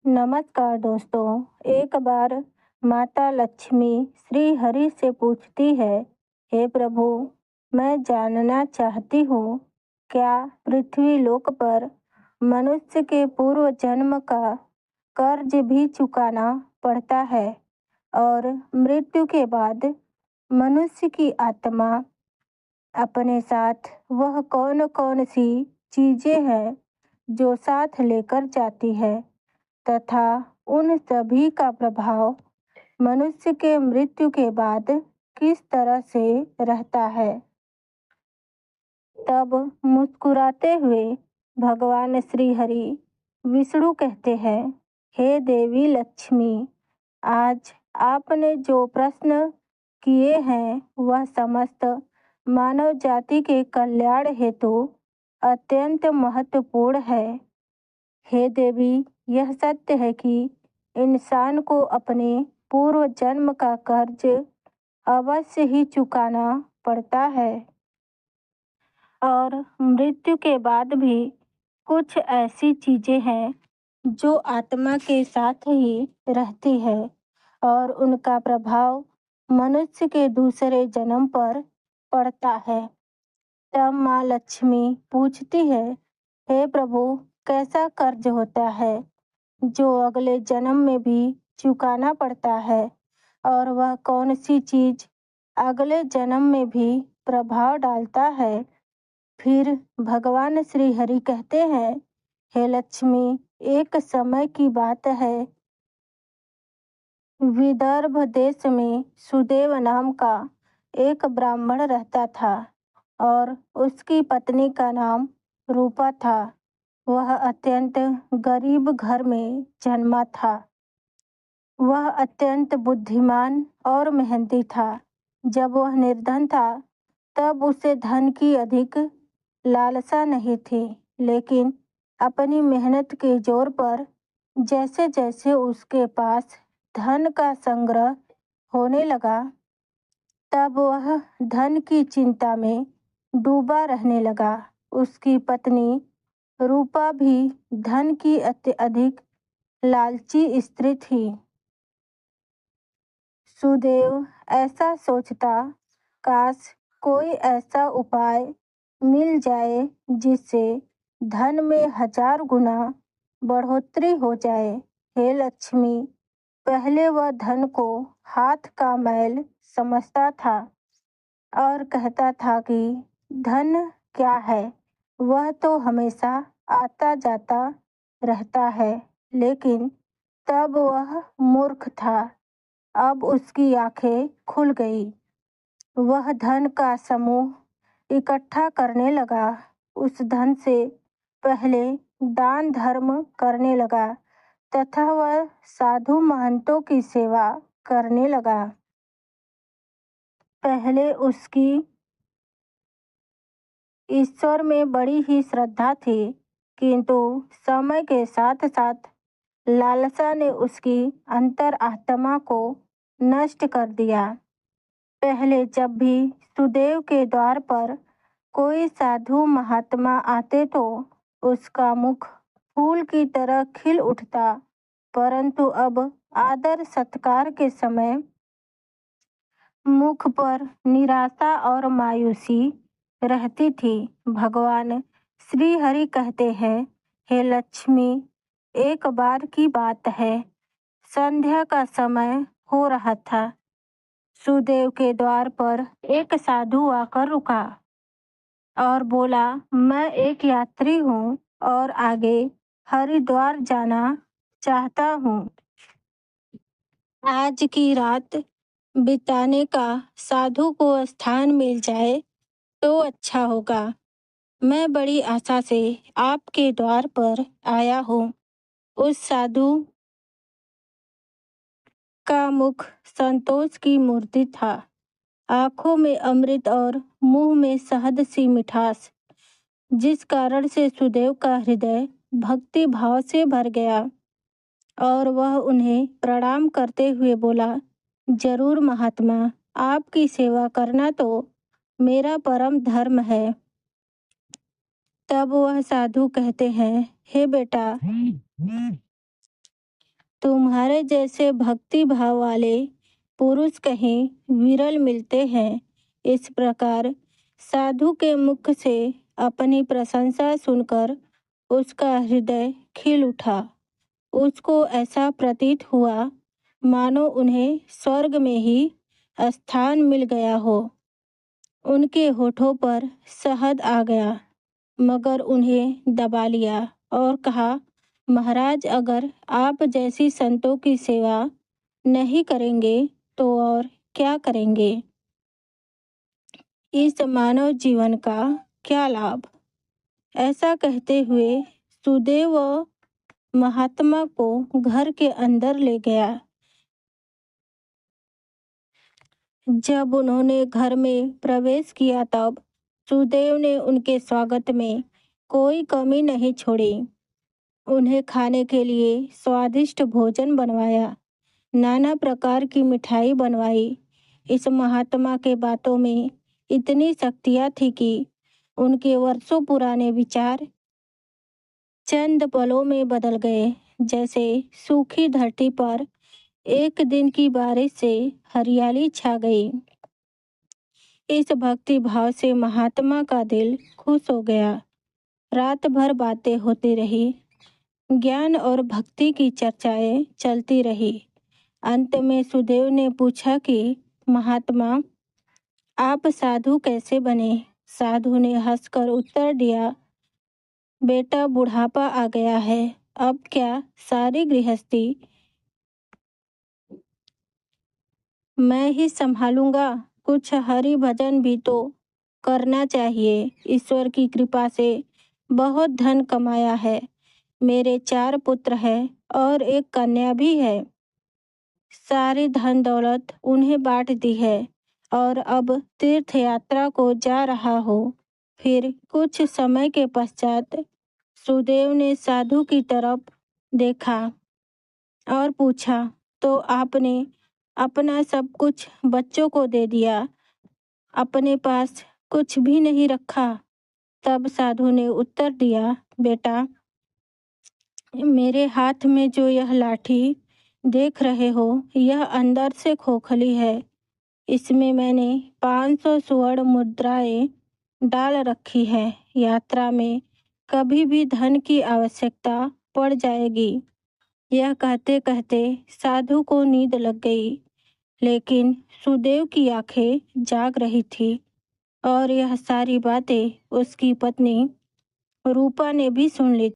नमस्कार दोस्तों। एक बार माता लक्ष्मी श्री हरि से पूछती है, हे प्रभु, मैं जानना चाहती हूँ, क्या पृथ्वी लोक पर मनुष्य के पूर्व जन्म का कर्ज भी चुकाना पड़ता है और मृत्यु के बाद मनुष्य की आत्मा अपने साथ वह कौन कौन सी चीजें हैं जो साथ लेकर जाती है तथा उन सभी का प्रभाव मनुष्य के मृत्यु के बाद किस तरह से रहता है। तब मुस्कुराते हुए भगवान श्री हरि विष्णु कहते हैं, हे देवी लक्ष्मी, आज आपने जो प्रश्न किए हैं वह समस्त मानव जाति के कल्याण हेतु अत्यंत महत्वपूर्ण है। हे देवी, यह सत्य है कि इंसान को अपने पूर्व जन्म का कर्ज अवश्य ही चुकाना पड़ता है और मृत्यु के बाद भी कुछ ऐसी चीजें हैं जो आत्मा के साथ ही रहती है और उनका प्रभाव मनुष्य के दूसरे जन्म पर पड़ता है। तब माँ लक्ष्मी पूछती है, हे प्रभु, कैसा कर्ज होता है जो अगले जन्म में भी चुकाना पड़ता है और वह कौन सी चीज अगले जन्म में भी प्रभाव डालता है। फिर भगवान श्री हरि कहते हैं, हे लक्ष्मी, एक समय की बात है, विदर्भ देश में सुदेव नाम का एक ब्राह्मण रहता था और उसकी पत्नी का नाम रूपा था। वह अत्यंत गरीब घर में जन्मा था। वह अत्यंत बुद्धिमान और मेहनती था। जब वह निर्धन था तब उसे धन की अधिक लालसा नहीं थी, लेकिन अपनी मेहनत के जोर पर जैसे जैसे उसके पास धन का संग्रह होने लगा, तब वह धन की चिंता में डूबा रहने लगा। उसकी पत्नी रूपा भी धन की अत्यधिक लालची स्त्री थी। सुदेव ऐसा सोचता, काश कोई ऐसा उपाय मिल जाए जिससे धन में 1000 गुना बढ़ोतरी हो जाए। हे लक्ष्मी, पहले वह धन को हाथ का मैल समझता था और कहता था कि धन क्या है, वह तो हमेशा आता जाता रहता है। लेकिन तब वह मूर्ख था। अब उसकी आंखें खुल गई। वह धन का समूह इकट्ठा करने लगा। उस धन से पहले दान धर्म करने लगा तथा वह साधु महंतों की सेवा करने लगा। पहले उसकी ईश्वर में बड़ी ही श्रद्धा थी, किंतु समय के साथ साथ लालसा ने उसकी अंतरात्मा को नष्ट कर दिया। पहले जब भी सुदेव के द्वार पर कोई साधु महात्मा आते तो उसका मुख फूल की तरह खिल उठता, परंतु अब आदर सत्कार के समय मुख पर निराशा और मायूसी रहती थी। भगवान श्री हरि कहते हैं, हे लक्ष्मी, एक बार की बात है, संध्या का समय हो रहा था। सुदेव के द्वार पर एक साधु आकर रुका और बोला, मैं एक यात्री हूँ और आगे हरिद्वार जाना चाहता हूँ। आज की रात बिताने का साधु को स्थान मिल जाए तो अच्छा होगा। मैं बड़ी आशा से आपके द्वार पर आया हूँ। उस साधु का मुख संतोष की मूर्ति था। आंखों में अमृत और मुंह में शहद सी मिठास, जिस कारण से सुदेव का हृदय भक्ति भाव से भर गया और वह उन्हें प्रणाम करते हुए बोला, जरूर महात्मा, आपकी सेवा करना तो मेरा परम धर्म है। तब वह साधु कहते हैं, हे बेटा, तुम्हारे जैसे भक्ति भाव वाले पुरुष कहीं विरल मिलते हैं। इस प्रकार साधु के मुख से अपनी प्रशंसा सुनकर उसका हृदय खिल उठा। उसको ऐसा प्रतीत हुआ मानो उन्हें स्वर्ग में ही स्थान मिल गया हो। उनके होठों पर शहद आ गया, मगर उन्हें दबा लिया और कहा, महाराज, अगर आप जैसी संतों की सेवा नहीं करेंगे तो और क्या करेंगे? इस मानव जीवन का क्या लाभ? ऐसा कहते हुए सुदेव महात्मा को घर के अंदर ले गया। जब उन्होंने घर में प्रवेश किया तब सुदेव ने उनके स्वागत में कोई कमी नहीं छोड़ी। उन्हें खाने के लिए स्वादिष्ट भोजन बनवाया, नाना प्रकार की मिठाई बनवाई। इस महात्मा के बातों में इतनी शक्तियाँ थी कि उनके वर्षों पुराने विचार चंद पलों में बदल गए। जैसे सूखी धरती पर एक दिन की बारिश से हरियाली छा गई। इस भक्ति भाव से महात्मा का दिल खुश हो गया। रात भर बातें होती रही, ज्ञान और भक्ति की चर्चाएं चलती रही। अंत में सुदेव ने पूछा कि महात्मा, आप साधु कैसे बने? साधु ने हंसकर उत्तर दिया, बेटा, बुढ़ापा आ गया है, अब क्या सारी गृहस्थी मैं ही संभालूंगा। कुछ हरि भजन भी तो करना चाहिए। ईश्वर की कृपा से बहुत धन कमाया है। मेरे 4 पुत्र हैं और एक कन्या भी है। सारी धन दौलत उन्हें बांट दी है और अब तीर्थ यात्रा को जा रहा हो। फिर कुछ समय के पश्चात सुदेव ने साधु की तरफ देखा और पूछा, तो आपने अपना सब कुछ बच्चों को दे दिया, अपने पास कुछ भी नहीं रखा? तब साधु ने उत्तर दिया, बेटा, मेरे हाथ में जो यह लाठी देख रहे हो, यह अंदर से खोखली है। इसमें मैंने 500 स्वर्ण मुद्राएं डाल रखी है। यात्रा में कभी भी धन की आवश्यकता पड़ जाएगी। यह कहते कहते साधु को नींद लग गई, लेकिन सुदेव की आंखें जाग रही थी और यह सारी बातें उसकी पत्नी रूपा ने भी सुन ली।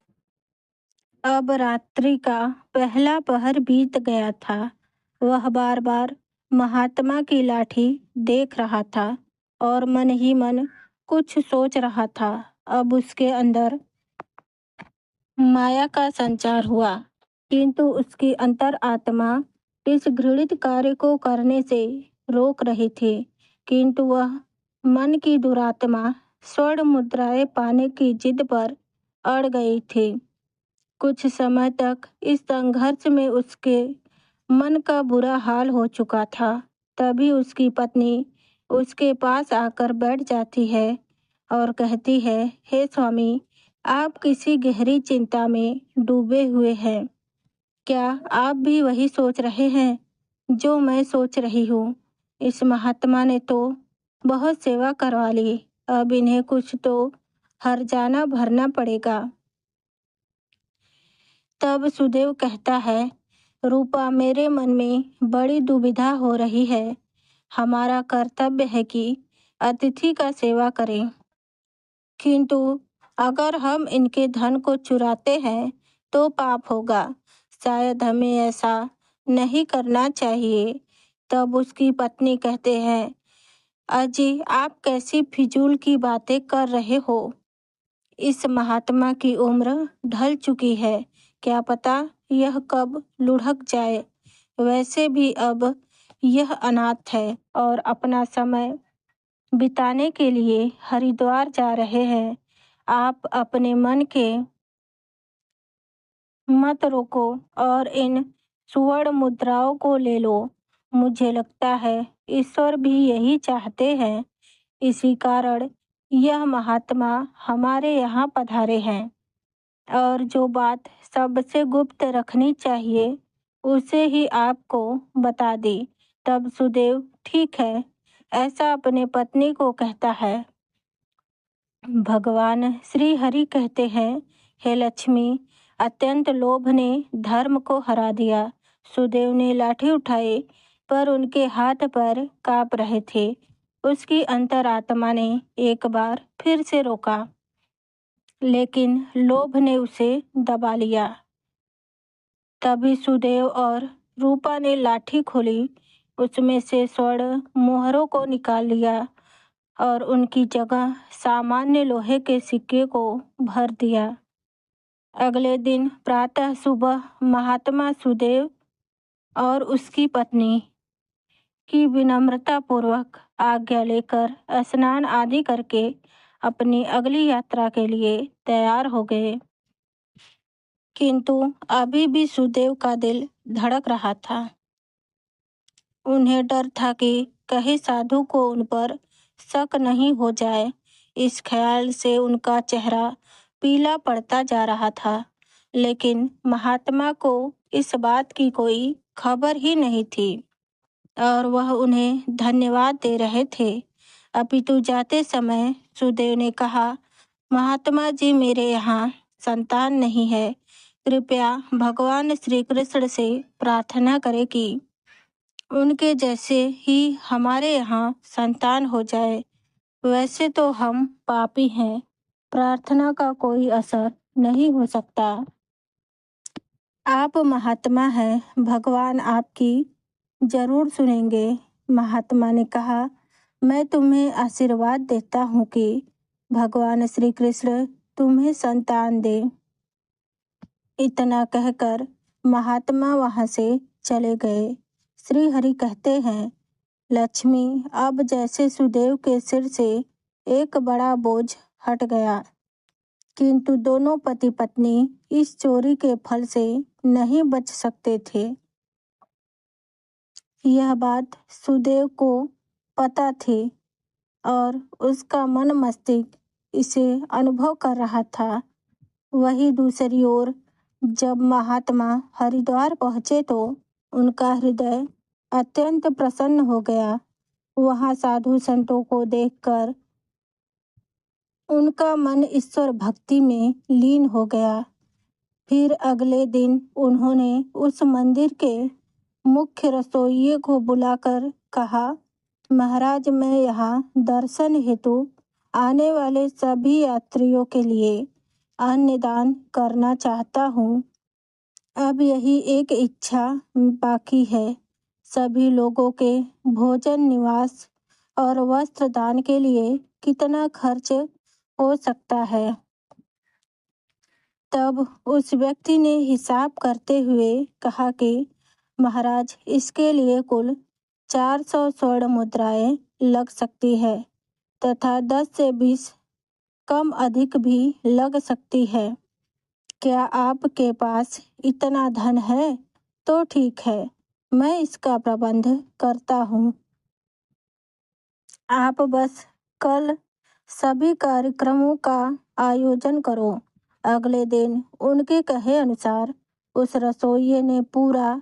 अब रात्रि का पहला पहर बीत गया था। वह बार बार महात्मा की लाठी देख रहा था और मन ही मन कुछ सोच रहा था। अब उसके अंदर माया का संचार हुआ, किंतु उसकी अंतर आत्मा इस घृणित कार्य को करने से रोक रही थी। किंतु वह मन की दुरात्मा स्वर्ण मुद्राएं पाने की जिद पर अड़ गई थी। कुछ समय तक इस संघर्ष में उसके मन का बुरा हाल हो चुका था। तभी उसकी पत्नी उसके पास आकर बैठ जाती है और कहती है, हे स्वामी, आप किसी गहरी चिंता में डूबे हुए हैं। क्या आप भी वही सोच रहे हैं जो मैं सोच रही हूँ? इस महात्मा ने तो बहुत सेवा करवा ली, अब इन्हें कुछ तो हर्जाना भरना पड़ेगा। तब सुदेव कहता है, रूपा, मेरे मन में बड़ी दुविधा हो रही है। हमारा कर्तव्य है कि अतिथि का सेवा करें, किंतु अगर हम इनके धन को चुराते हैं तो पाप होगा। शायद हमें ऐसा नहीं करना चाहिए। तब उसकी पत्नी कहते हैं, अजी, आप कैसी फिजूल की बातें कर रहे हो? इस महात्मा की उम्र ढल चुकी है, क्या पता यह कब लुढ़क जाए। वैसे भी अब यह अनाथ है और अपना समय बिताने के लिए हरिद्वार जा रहे हैं। आप अपने मन के मत रोको और इन सुवर्ण मुद्राओं को ले लो। मुझे लगता है ईश्वर भी यही चाहते हैं। इसी कारण यह महात्मा हमारे यहाँ पधारे हैं। और जो बात सबसे गुप्त रखनी चाहिए उसे ही आपको बता दी। तब सुदेव ठीक है ऐसा अपने पत्नी को कहता है। भगवान श्री हरि कहते हैं, हे लक्ष्मी, अत्यंत लोभ ने धर्म को हरा दिया। सुदेव ने लाठी उठाई पर उनके हाथ पैर कांप रहे थे। उसकी अंतरात्मा ने एक बार फिर से रोका, लेकिन लोभ ने उसे दबा लिया। तभी सुदेव और रूपा ने लाठी खोली, उसमें से स्वर्ण मोहरों को निकाल लिया और उनकी जगह सामान्य लोहे के सिक्के को भर दिया। अगले दिन प्रातः सुबह महात्मा सुदेव और उसकी पत्नी की विनम्रता पूर्वक आज्ञा लेकर स्नान आदि करके अपनी अगली यात्रा के लिए तैयार हो गए। किंतु अभी भी सुदेव का दिल धड़क रहा था। उन्हें डर था कि कहीं साधु को उन पर शक नहीं हो जाए। इस ख्याल से उनका चेहरा पीला पड़ता जा रहा था, लेकिन महात्मा को इस बात की कोई खबर ही नहीं थी और वह उन्हें धन्यवाद दे रहे थे। अपितु जाते समय सुदेव ने कहा, महात्मा जी, मेरे यहाँ संतान नहीं है। कृपया भगवान श्री कृष्ण से प्रार्थना करें कि उनके जैसे ही हमारे यहाँ संतान हो जाए। वैसे तो हम पापी हैं, प्रार्थना का कोई असर नहीं हो सकता। आप महात्मा हैं, भगवान आपकी जरूर सुनेंगे। महात्मा ने कहा, मैं तुम्हें आशीर्वाद देता हूँ कि भगवान श्री कृष्ण तुम्हें संतान दे। इतना कहकर महात्मा वहां से चले गए। श्री हरि कहते हैं, लक्ष्मी, अब जैसे सुदेव के सिर से एक बड़ा बोझ हट गया। किंतु दोनों पति पत्नी इस चोरी के फल से नहीं बच सकते थे। यह बात सुदेव को पता थी और उसका मन मस्तिष्क इसे अनुभव कर रहा था। वहीं दूसरी ओर जब महात्मा हरिद्वार पहुंचे तो उनका हृदय अत्यंत प्रसन्न हो गया। वहां साधु संतों को देखकर उनका मन ईश्वर भक्ति में लीन हो गया। फिर अगले दिन उन्होंने उस मंदिर के मुख्य रसोइये को बुलाकर कहा, महाराज, मैं यहाँ दर्शन हेतु आने वाले सभी यात्रियों के लिए अन्न दान करना चाहता हूँ। अब यही एक इच्छा बाकी है। सभी लोगों के भोजन, निवास और वस्त्र दान के लिए कितना खर्च हो सकता है। तब उस व्यक्ति ने हिसाब करते हुए कहा कि महाराज, इसके लिए कुल 400 स्वर्ण मुद्राएं लग सकती है तथा 10 से 20 कम अधिक भी लग सकती है। क्या आपके पास इतना धन है तो ठीक है, मैं इसका प्रबंध करता हूँ। आप बस कल सभी कार्यक्रमों का आयोजन करो। अगले दिन उनके कहे अनुसार उस रसोइये ने पूरा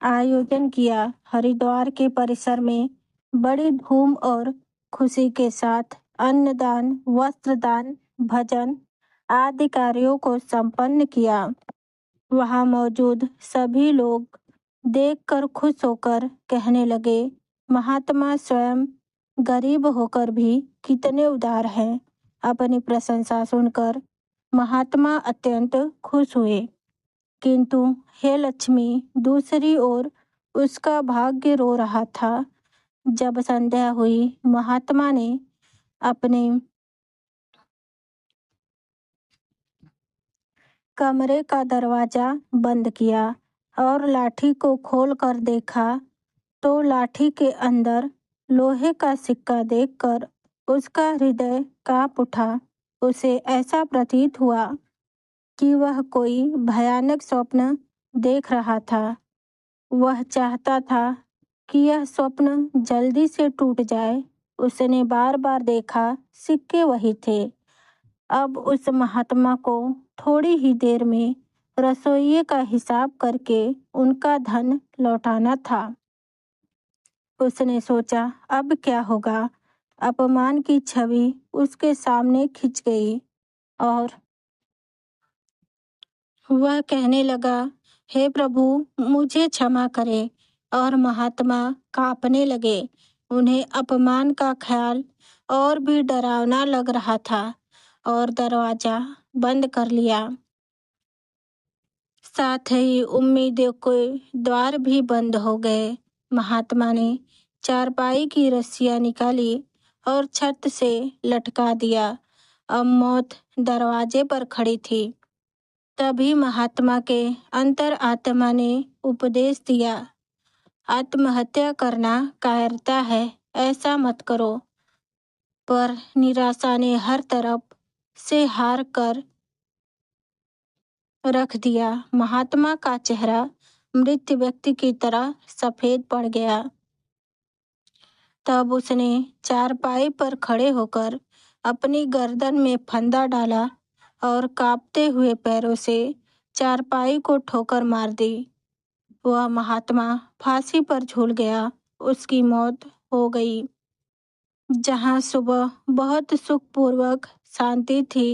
आयोजन किया। हरिद्वार के परिसर में बड़ी धूम और खुशी के साथ अन्नदान, वस्त्रदान, भजन आदि कार्यों को संपन्न किया। वहां मौजूद सभी लोग देखकर खुश होकर कहने लगे, महात्मा स्वयं गरीब होकर भी कितने उदार हैं। अपनी प्रशंसा सुनकर महात्मा अत्यंत खुश हुए। किंतु हे लक्ष्मी, दूसरी ओर उसका भाग्य रो रहा था। जब संध्या हुई, महात्मा ने अपने कमरे का दरवाजा बंद किया और लाठी को खोलकर देखा तो लाठी के अंदर लोहे का सिक्का देखकर उसका हृदय कांप उठा। उसे ऐसा प्रतीत हुआ कि वह कोई भयानक स्वप्न देख रहा था। वह चाहता था कि यह स्वप्न जल्दी से टूट जाए। उसने बार बार देखा, सिक्के वही थे, अब उस महात्मा को थोड़ी ही देर में रसोइये का हिसाब करके उनका धन लौटाना था। उसने सोचा अब क्या होगा। अपमान की छवि उसके सामने खिंच गई और वह कहने लगा, हे प्रभु, मुझे क्षमा करें। और महात्मा कांपने लगे। उन्हें अपमान का ख्याल और भी डरावना लग रहा था और दरवाजा बंद कर लिया। साथ ही उम्मीदों के द्वार भी बंद हो गए। महात्मा ने चारपाई की रस्सियां निकाली और छत से लटका दिया। अब मौत दरवाजे पर खड़ी थी। तभी महात्मा के अंतर आत्मा ने उपदेश दिया, आत्महत्या करना कायरता है, ऐसा मत करो। पर निराशा ने हर तरफ से हार कर रख दिया। महात्मा का चेहरा मृत व्यक्ति की तरह सफेद पड़ गया। तब उसने चारपाई पर खड़े होकर अपनी गर्दन में फंदा डाला और कांपते हुए पैरों से चारपाई को ठोकर मार दी। वह महात्मा फांसी पर झूल गया। उसकी मौत हो गई। जहाँ सुबह बहुत सुखपूर्वक शांति थी,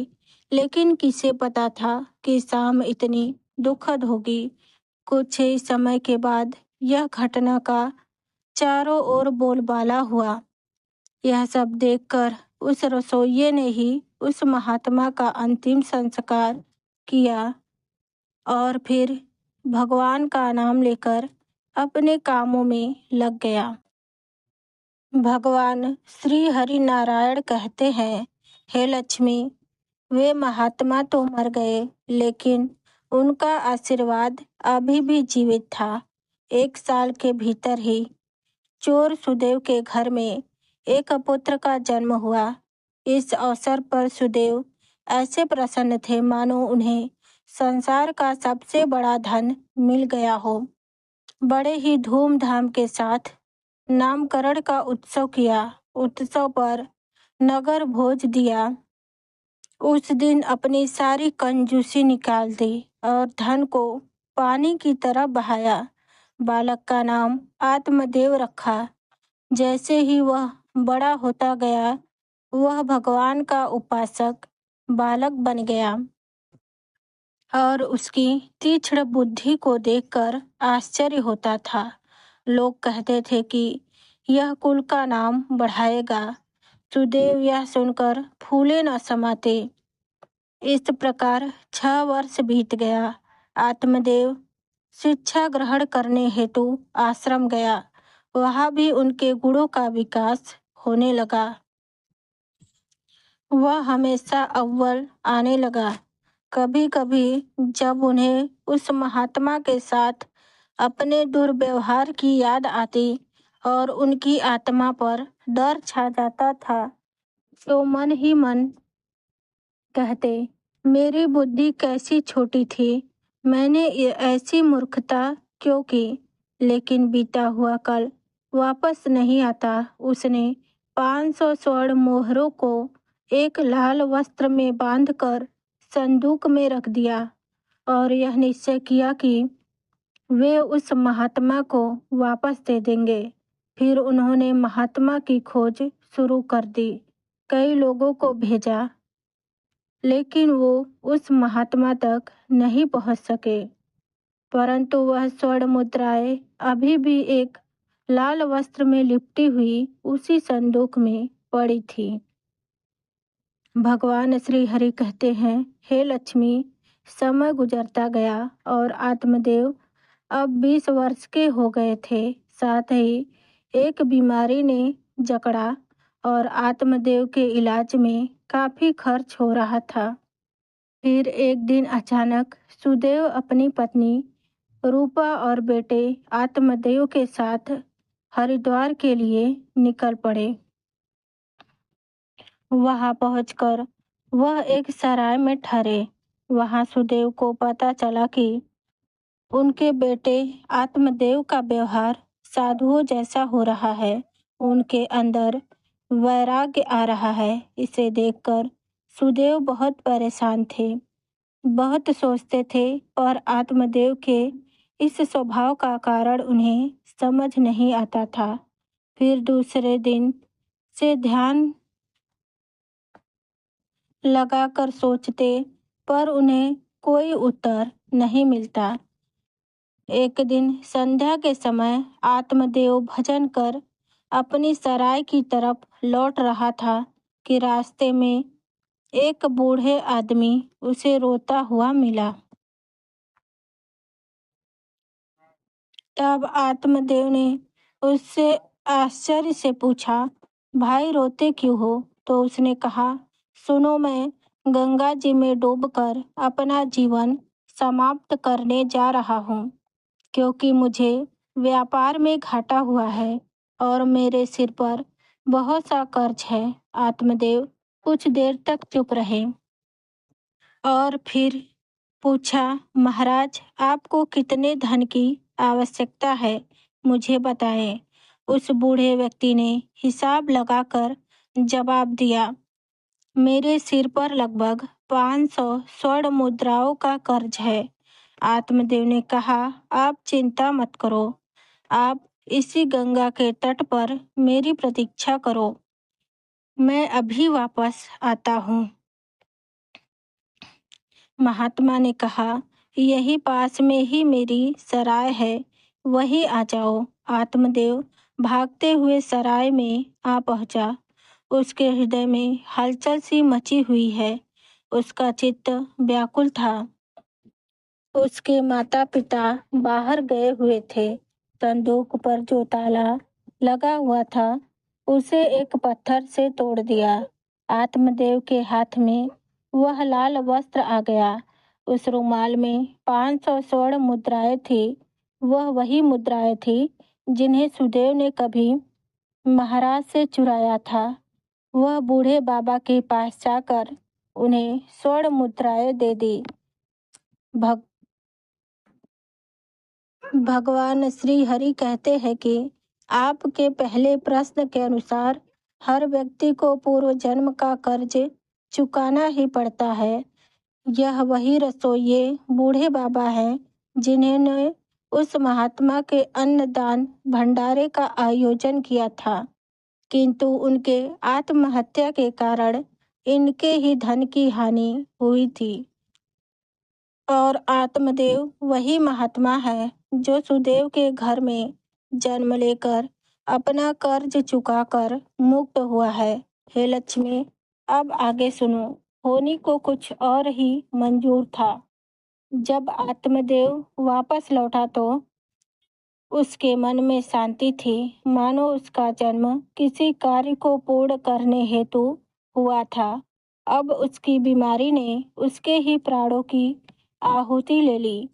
लेकिन किसे पता था कि शाम इतनी दुखद होगी। कुछ ही समय के बाद यह घटना का चारों ओर बोलबाला हुआ। यह सब देखकर उस रसोइये ने ही उस महात्मा का अंतिम संस्कार किया और फिर भगवान का नाम लेकर अपने कामों में लग गया। भगवान श्री हरि नारायण कहते हैं, हे लक्ष्मी, वे महात्मा तो मर गए, लेकिन उनका आशीर्वाद अभी भी जीवित था। 1 साल के भीतर ही चोर सुदेव के घर में एक पुत्र का जन्म हुआ। इस अवसर पर सुदेव ऐसे प्रसन्न थे मानो उन्हें संसार का सबसे बड़ा धन मिल गया हो। बड़े ही धूमधाम के साथ नामकरण का उत्सव किया। उत्सव पर नगर भोज दिया। उस दिन अपनी सारी कंजूसी निकाल दी और धन को पानी की तरह बहाया। बालक का नाम आत्मदेव रखा। जैसे ही वह बड़ा होता गया, वह भगवान का उपासक बालक बन गया और उसकी तीक्ष्ण बुद्धि को देखकर आश्चर्य होता था। लोग कहते थे कि यह कुल का नाम बढ़ाएगा। सुदेव यह सुनकर फूले न समाते। इस प्रकार 6 वर्ष बीत गया। आत्मदेव शिक्षा ग्रहण करने हेतु आश्रम गया। वहाँ भी उनके गुणों का विकास होने लगा। वह हमेशा अव्वल आने लगा। कभी कभी जब उन्हें उस महात्मा के साथ अपने दुर्व्यवहार की याद आती और उनकी आत्मा पर डर छा जाता था, तो मन ही मन कहते, मेरी बुद्धि कैसी छोटी थी, मैंने ऐसी मूर्खता क्यों की। लेकिन बीता हुआ कल वापस नहीं आता। उसने 500 स्वर्ण मोहरों को एक लाल वस्त्र में बांधकर संदूक में रख दिया और यह निश्चय किया कि वे उस महात्मा को वापस दे देंगे। फिर उन्होंने महात्मा की खोज शुरू कर दी। कई लोगों को भेजा, लेकिन वो उस महात्मा तक नहीं पहुंच सके। परंतु वह स्वर्ण मुद्राएं अभी भी एक लाल वस्त्र में लिपटी हुई उसी संदूक में पड़ी थी। भगवान श्री हरि कहते हैं, हे लक्ष्मी, समय गुजरता गया और आत्मदेव अब 20 वर्ष के हो गए थे। साथ ही एक बीमारी ने जकड़ा और आत्मदेव के इलाज में काफी खर्च हो रहा था। फिर एक दिन अचानक सुदेव अपनी पत्नी रूपा और बेटे आत्मदेव के साथ हरिद्वार के लिए निकल पड़े। वहां पहुंचकर वह एक सराय में ठहरे। वहां सुदेव को पता चला कि उनके बेटे आत्मदेव का व्यवहार साधुओं जैसा हो रहा है। उनके अंदर वैराग्य आ रहा है। इसे देखकर सुदेव बहुत परेशान थे, बहुत सोचते थे और आत्मदेव के इस स्वभाव का कारण उन्हें समझ नहीं आता था। फिर दूसरे दिन से ध्यान लगाकर सोचते पर उन्हें कोई उत्तर नहीं मिलता। एक दिन संध्या के समय आत्मदेव भजन कर अपनी सराय की तरफ लौट रहा था कि रास्ते में एक बूढ़े आदमी उसे रोता हुआ मिला। तब आत्मदेव ने उससे आश्चर्य से पूछा, भाई रोते क्यों हो? तो उसने कहा, सुनो, मैं गंगा जी में डूबकर अपना जीवन समाप्त करने जा रहा हूँ, क्योंकि मुझे व्यापार में घाटा हुआ है और मेरे सिर पर बहुत सा कर्ज है। आत्मदेव कुछ देर तक चुप रहे और फिर पूछा, महाराज, आपको कितने धन की आवश्यकता है, मुझे बताएं। उस बूढ़े व्यक्ति ने हिसाब लगाकर जवाब दिया, मेरे सिर पर लगभग 500 स्वर्ण मुद्राओं का कर्ज है। आत्मदेव ने कहा, आप चिंता मत करो, आप इसी गंगा के तट पर मेरी प्रतीक्षा करो, मैं अभी वापस आता हूँ। महात्मा ने कहा, यही पास में ही मेरी सराय है, वहीं आ जाओ। आत्मदेव भागते हुए सराय में आ पहुंचा। उसके हृदय में हलचल सी मची हुई है, उसका चित्त व्याकुल था। उसके माता पिता बाहर गए हुए थे। संदूक पर जो ताला लगा हुआ था उसे एक पत्थर से तोड़ दिया। आत्मदेव के हाथ में वह लाल वस्त्र आ गया। उस रुमाल में 500 स्वर्ण मुद्राएं थी। वह वही मुद्राएं थी जिन्हें सुदेव ने कभी महाराज से चुराया था। वह बूढ़े बाबा के पास जाकर उन्हें स्वर्ण मुद्राएं दे दी। भग भगवान श्री हरि कहते हैं कि आपके पहले प्रश्न के अनुसार हर व्यक्ति को पूर्व जन्म का कर्ज चुकाना ही पड़ता है। यह वही रसोइये बूढ़े बाबा हैं जिन्होंने उस महात्मा के अन्नदान भंडारे का आयोजन किया था, किंतु उनके आत्महत्या के कारण इनके ही धन की हानि हुई थी। और आत्मदेव वही महात्मा है जो सुदेव के घर में जन्म लेकर अपना कर्ज चुकाकर मुक्त हुआ है। हे लक्ष्मी, अब आगे सुनो। होनी को कुछ और ही मंजूर था। जब आत्मदेव वापस लौटा तो उसके मन में शांति थी, मानो उसका जन्म किसी कार्य को पूर्ण करने हेतु हुआ था। अब उसकी बीमारी ने उसके ही प्राणों की आहुति ले ली।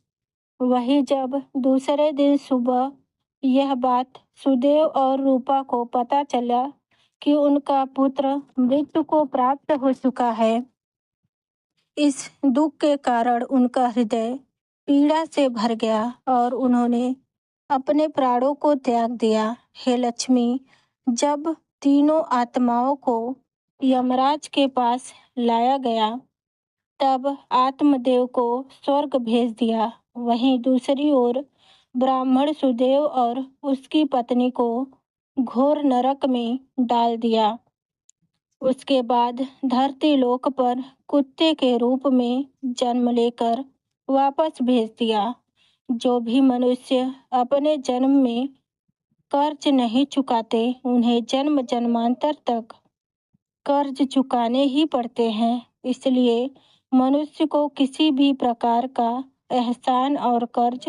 वही जब दूसरे दिन सुबह यह बात सुदेव और रूपा को पता चला कि उनका पुत्र मृत्यु को प्राप्त हो चुका है, इस दुख के कारण उनका हृदय पीड़ा से भर गया और उन्होंने अपने प्राणों को त्याग दिया। हे लक्ष्मी, जब तीनों आत्माओं को यमराज के पास लाया गया तब आत्मदेव को स्वर्ग भेज दिया। वहीं दूसरी ओर ब्राह्मण सुदेव और उसकी पत्नी को घोर नरक में डाल दिया। उसके बाद धरती लोक पर कुत्ते के रूप में जन्म लेकर वापस भेज दिया। जो भी मनुष्य अपने जन्म में कर्ज नहीं चुकाते उन्हें जन्म जन्मांतर तक कर्ज चुकाने ही पड़ते हैं। इसलिए मनुष्य को किसी भी प्रकार का एहसान और कर्ज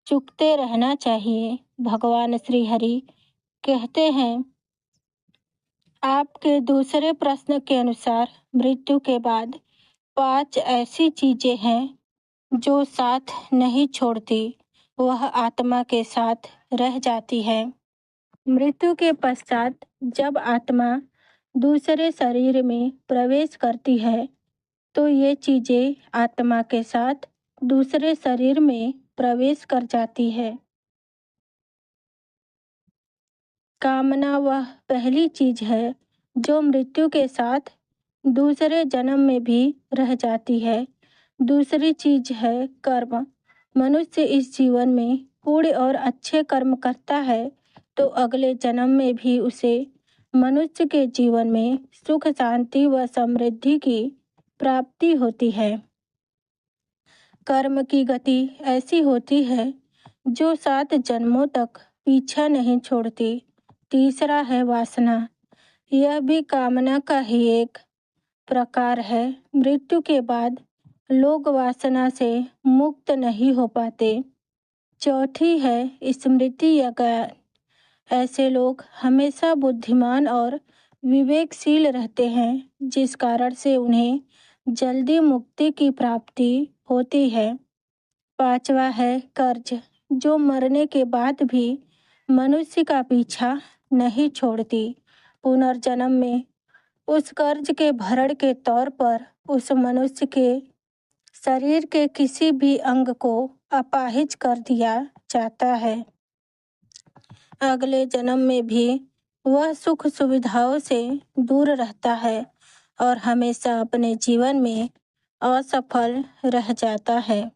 चुकते रहना चाहिए। भगवान श्री हरि कहते हैं, आपके दूसरे प्रश्न के अनुसार मृत्यु के बाद 5 ऐसी चीजें हैं जो साथ नहीं छोड़ती, वह आत्मा के साथ रह जाती है। मृत्यु के पश्चात जब आत्मा दूसरे शरीर में प्रवेश करती है तो ये चीजें आत्मा के साथ दूसरे शरीर में प्रवेश कर जाती है। कामना वह पहली चीज है जो मृत्यु के साथ दूसरे जन्म में भी रह जाती है। दूसरी चीज है कर्म। मनुष्य इस जीवन में पूर्ण और अच्छे कर्म करता है तो अगले जन्म में भी उसे मनुष्य के जीवन में सुख शांति व समृद्धि की प्राप्ति होती है। कर्म की गति ऐसी होती है जो 7 जन्मों तक पीछा नहीं छोड़ती। तीसरा है वासना। यह भी कामना का ही एक प्रकार है। मृत्यु के बाद लोग वासना से मुक्त नहीं हो पाते। चौथी है स्मृति या ज्ञान। ऐसे लोग हमेशा बुद्धिमान और विवेकशील रहते हैं जिस कारण से उन्हें जल्दी मुक्ति की प्राप्ति होती है। पांचवा है कर्ज, जो मरने के बाद भी मनुष्य का पीछा नहीं छोड़ती। पुनर्जन्म में उस कर्ज के भरण के तौर पर उस मनुष्य के शरीर के किसी भी अंग को अपाहिज कर दिया जाता है। अगले जन्म में भी वह सुख सुविधाओं से दूर रहता है और हमेशा अपने जीवन में असफल रह जाता है।